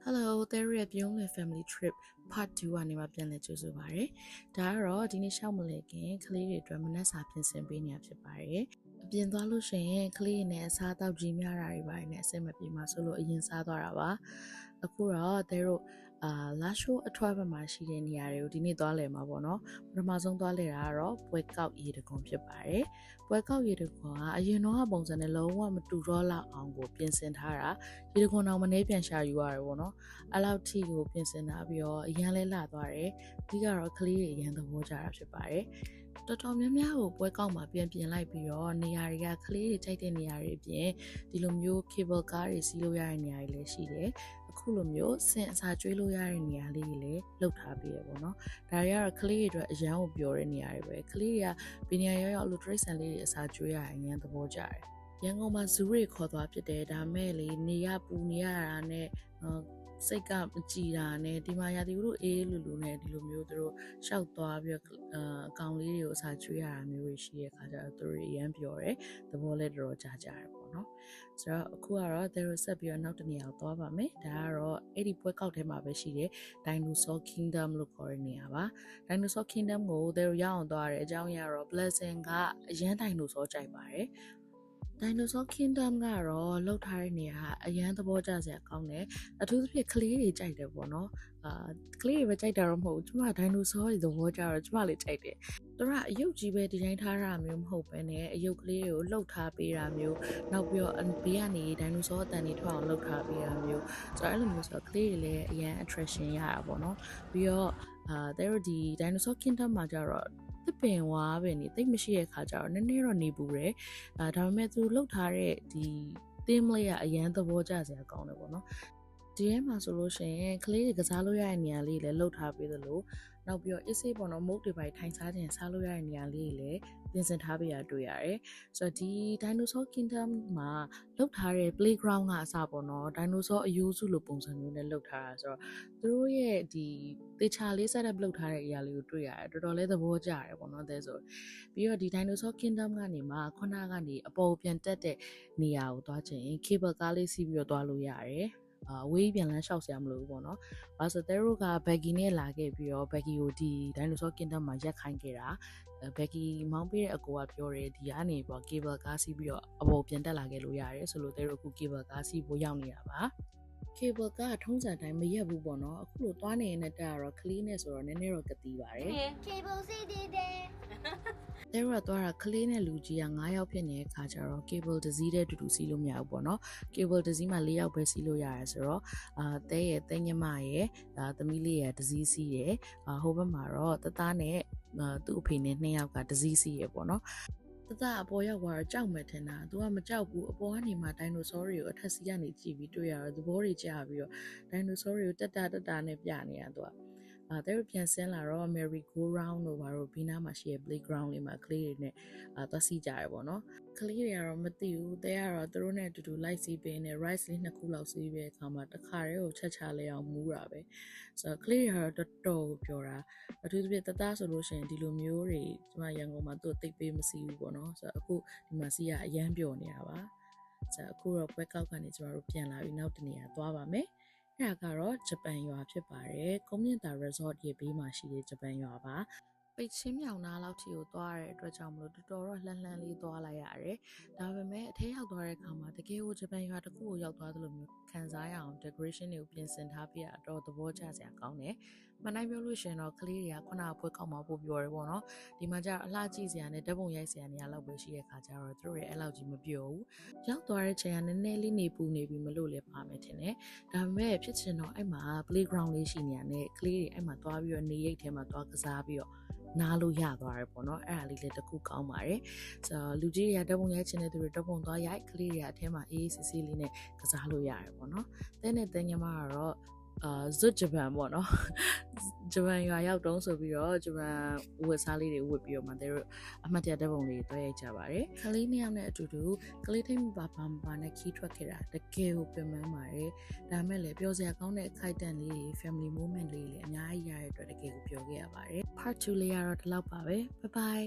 Hello, there is a family trip part 2အနေမှာပြန်လည်ကြိုဆိုပါရစေ။ဒါကတော့ဒီနေ့ရှောက်မလဲခင်ကလေးတွေအတွက်မနက်စာပြင်ဆင်ပေးနေရဖြစ်ပါတယ်။အပြင်သွားလို့ရှိရင်ကလေးတွေနဲ့အစားအသောက်ကြီးများတာတွေပါနေအဆင်မပြေမှာဆိုလို့အရင်စားသွားတာပါ။အခုတော့တဲတို့လာရှိုးအထွတ်ဘက်မှာရှိတဲ့နေရာတွေကိုဒီနေ့သွားလည်မှာပေါ့နော်ပထမဆုံးသွားလည်တာကတော့ပွဲကောက်ရေတခွန်ဖြစ်ပါတယ်ပွဲကောက်ရေတခွန်ကအရင်တော့ပုံစံနဲ့လုံးဝမတူတော့လောက်အောင်ကိုပြင်ဆင်ထားတာရေတခွန်တော့မနေပြန်ရှာယူရတယ်ပေါ့နော်အဲ့လောက်ထိကိုပြင်ဆင်ထားပြီးတော့အရန်လဲလာသွားတယ်အဓိကတော့ကလေးတွေအရန်သဘောကျတာဖြစ်ပါတယ်တော်တော်များများကိုပွဲကောက်မှာပြင်လိုက်ပြီးတော့နေရာတွေကကလေးတွေကြိုက်တဲ့နေရာတွေအပြင်ဒီလိုမျိုး cable car တွေစီးလို့ရတဲ့နေရာတွေလည်းရှိတယ်အခုလိုမျိုးဆင်အစာကျွေးလို့ရတဲ့နေရာလေးတွေလည်းလုပ်ထားပေးရပေါ့နော်ဒါတွေကတော့ကလေးတွေအတွက်အရန်ကိုပျော်တဲ့နေရာတွေပဲကလေးတွေကဘယ်နေရာရောက်လို့ trace ဆန်လေးတွေအစာကျွေးရရင်အရန်သဘောကျတယ်ရန်ကုန်မှာ zoo တွေခေါ်သွားဖြစ်တယ်ဒါမဲ့လေနေရပူနေရတာနဲ့စိတ်ကမကြည်တာနဲ့ဒီမှာရာသီဥတုအေးလူနဲ့ဒီလိုမျိုးသူတို့ရှောက်သွားပြီးတော့အကောင်လေးတွေကိုအစာကျွေးရတာမျိုးတွေရှိတဲ့အခါကျတော့သူတို့အရန်ပျော်တယ်သဘောလည်းတော်တော်ကြကြတယ်ပေါ့နော်ဆိုတော့အခုကတော့သူတို့ဆက်ပြီးတော့နောက်တစ်နေရာကိုသွားပါမယ်ဒါကတော့အဲ့ဒီပွဲကောက်ထဲမှာပဲရှိတယ် Dinosaur Kingdom လို့ခေါ်တဲ့နေရာပါ Dinosaur Kingdom ကိုသူတို့ရောက်အောင်သွားတယ်အကြောင်းရတော့ Blessing ကအရန် Dinosaur ကြိုက်ပါတယ်Dinosaur Kingdom ကတော့လောက်ထားတဲ့နေရာအရန်သဘောကျစရာကောင်းတယ်အထူးသဖြင့်ကလေးတွေကြိုက်တယ်ပေါ့နော်ကလေးတွေပဲကြိုက်တာတော့မဟုတ်ဘူးကျမ Dinosaur တွေသဘောကျတော့ကျမလည်းကြိုက်တယ်သူကအယုတ်ကြီးပဲဒီဇိုင်းထားတာမျိုးမဟုတ်ဘဲနဲ့အယုတ်ကလေးတွေကိုလှုပ်ထားပေးတာမျိုးနောက်ပြီးတော့ဘေးကနေ Dinosaur အတန်တွေထွက်အောင်လှုပ်ထားပေးတာမျိုးဆိုတော့အဲ့လိုမျိုးဆိုတော့ကလေးတွေလည်းအရန် attraction ရတာပေါ့နော်ပြီးတော့သူတို့ဒီ Dinosaur Kingdom မှာကျတော့သစ်ပင်ဝါပဲနေတိတ်မရှိတဲ့ခါကျတော့နည်းနည်းတော့နေပူတယ်ဒါပေမဲ့သူလှုပ်ထားတဲ့ဒီ theme လေးကအရန်သဘောကျစရာကောင်းတယ်ပေါ့နော်ဒီထဲမှာဆိုလို့ရှိရင်ကလေးတွေကစားလို့ရတဲ့နေရာလေးလည်းလှုပ်ထားပေးသလိုနောက်ပြီးတော့အစ်စေးပေါ့နော်မုတ်တွေပိုင်းထိုင်စားခြင်းစားလို့ရတဲ့နေရာလေးတွေလည်းပြင်ဆင်ထားပေးရတွေ့ရတယ်ဆိုတော့ဒီ Dinosaur Kingdom မှာလှုပ်ထားတဲ့ playground ကအစပေါ့နော် Dinosaur အယိုးစုလိုပုံစံမျိုးနဲ့လှုပ်ထားတာဆိုတော့သူတို့ရဲ့ဒီတေချာလေး setup လုပ်ထားတဲ့အရာလေးကိုတွေ့ရတယ်တော်တော်လေးသဘောကျရတယ်ပေါ့နော်တဲ့ဆိုပြီးတော့ဒီ Dinosaur Kingdom ကနေမှခုနကနေအပေါ်ပြန်တက်တဲ့နေရာကိုသွားချင် cable car လေးစီးပြီးတော့သွားလို့ရတယ်ဝေးပြန်လန်းလျှောက်ဆရာမလို့ပေါ့နော်။ဘာလို့ဆိုတော့ကဘက်ဂီနဲ့လာခဲ့ပြီးတော့ဘက်ဂီကိုဒီ Dinosaur Kingdom မှာရက်ခိုင်းခဲ့တာဘက်ဂီမောင်းပေးတဲ့အကိုကပြောတယ်ဒီကနေပေါ့ cable car စီးပြီးတော့အပေါ်ပြန်တက်လာခဲ့လို့ရတယ်ဆိုလို့အခု cable car စီးဖို့ရောက်နေတာပါ။ cable car ထုံးစံတိုင်းမရက်ဘူးပေါ့နော်အခုလိုသွားနေနေတဲ့တက်ကတော့ clean နဲ့ဆိုတော့နည်းနည်းတော့ကတိပါတယ် cable စီးတည်တယ်တဲရသွားတာကလေးနဲ့လူကြီးက9ယောက်ဖြစ်နေတဲ့ခါကျတော့ cable တစ်စီးတည်းတူတူစီးလို့မရဘူးပေါ့နော် cable တစ်စီးမှာ4ယောက်ပဲစီးလို့ရတယ်ဆိုတော့တဲရဲ့တဲညမရဲ့သမီးလေးရဲ့တစ်စီးစီးရဲ့ဟိုဘက်မှာတော့တသားနဲ့သူ့အဖေနဲ့2ယောက်ကတစ်စီးစီးရဲ့ပေါ့နော်တသားအပေါ်ရောက်သွားတော့ကြောက်မယ်ထင်တာ तू ကမကြောက်ဘူးအပေါ်ကနေမှ dinosaur တွေကိုအထက်စီးကနေကြည့်ပြီးတွေ့ရတော့သဘောတွေကျပြီးတော့ dinosaur တွေကိုတက်တာနဲ့ပြနေတာ तू ကသူတို့ပြန်ဆင်းလာတော့ Merry Go Round တို့ဘာလို့ဘီနာမှာရှိတဲ့ playground လေးမှာကလေးတွေနဲ့သွားစီးကြရပေါ့နော်ကလေးတွေကတော့မသိဘူးတဲကတော့သူတို့နဲ့အတူတူလိုက်စီးပေးနေ rice လေး2ခုလောက်စီးပေးတဲ့အခါမှာတစ်ခါတည်းကိုချက်ချလဲအောင်မူးတာပဲဆိုတော့ကလေးတွေကတော့တော်တော်ပြောတာအထူးသဖြင့်တသားဆိုလို့ရှိရင်ဒီလိုမျိုးတွေကျမရန်ကုန်မှာသူ့သိပ်ပေးမစီးဘူးပေါ့နော်ဆိုတော့အခုဒီမှာစီးရအရန်ပျော်နေတာပါဆိုတော့အခုတော့ပွဲကောက်ကနေကျမတို့ပြန်လာပြီးနောက်တနေရာသွားပါမယ်အဲ့ဒါကတော့ဂျပန်ရွာဖြစ်ပါတယ်။ကုန်းမြင့်တာ resort ရဲ့ဘေးမှာရှိတဲ့ဂျပန်ရွာပါ။ပိတ်ချင်းမြောင်နာလောက်ထိကိုသွားရတဲ့အတွက်ကြောင့်မလို့တော်တော်လှမ်းလေးသွားလိုက်ရတယ်။ဒါပေမဲ့အထဲရောက်သွားတဲ့အခါမှာတကယ်ကိုဂျပန်ရွာတစ်ခုကိုရောက်သွားသလိုမျိုးခံစားရအောင် decoration တွေကိုပြင်ဆင်ထားပြအတော်သဘောကျစရာကောင်းတယ်။မနိုင်ပြောလို့ရှင်တော့ကလေးတွေကခုနကပွဲကောက်မှာပို့ပြောတယ်ပေါ့နော်။ဒီမှာကျတော့အလှကြည့်စရာနဲ့ဓာတ်ပုံရိုက်စရာနေရာလောက်ပဲရှိတဲ့ခါကျတော့သူတို့ရဲ့အဲ့လောက်ကြီးမပြောဘူး။ရောက်သွားတဲ့ချိန်ကနည်းနည်းလေးနေပူနေပြီးမလို့လည်းပါမယ်ထင်တယ်။ဒါပေမဲ့ဖြစ်ချင်တော့အဲ့မှာ playground လေးရှိနေရတယ်ကလေးတွေအဲ့မှာသွားပြီးတော့နေရိပ်ထဲမှာသွားကစားပြီးတော့နားလို့ရသွားတယ်ပေါ့နော်အဲ့ဒါလေးလည်းတစ်ခုကောင်းပါတယ်ဆိုတော့လူကြီးတွေကဓာတ်ပုံရိုက်ချင်တဲ့သူတွေဓာတ်ပုံသွားရိုက်ကလေးတွေကအထဲမှာအေးစစ်စစ်လေးနဲ့ကစားလို့ရတယ်ပေါ့နော်တဲ့နဲ့တဲ့ညမကတော့ဇွတ်ဂျပန်ပေါ့နော်ဂျပန်ရွာရောက်တုံးဆိုပြီးတော့ဂျပန်ဝတ်စားလေးတွေဝတ်ပြီးတော့မှတို့အမှတ်တရဓာတ်ပုံလေးတွေတွဲရိုက်ကြပါတယ်ကလေးနှစ်ယောက်နဲ့အတူတူကလေးထိတ်ဘာနဲ့ခီးထွက်ခဲ့တာတကယ်ကိုပင်ပန်းပါတယ်ဒါမဲ့လည်းပြောစရာကောင်းတဲ့အခိုက်အတန့်လေးတွေ family moment လေးတွေလည်းအများကြီးရတဲ့အတွက်တကယ်ကိုပြောခဲ့ရပါတယ် part 2လေးကတော့ဒီလောက်ပါပဲ bye bye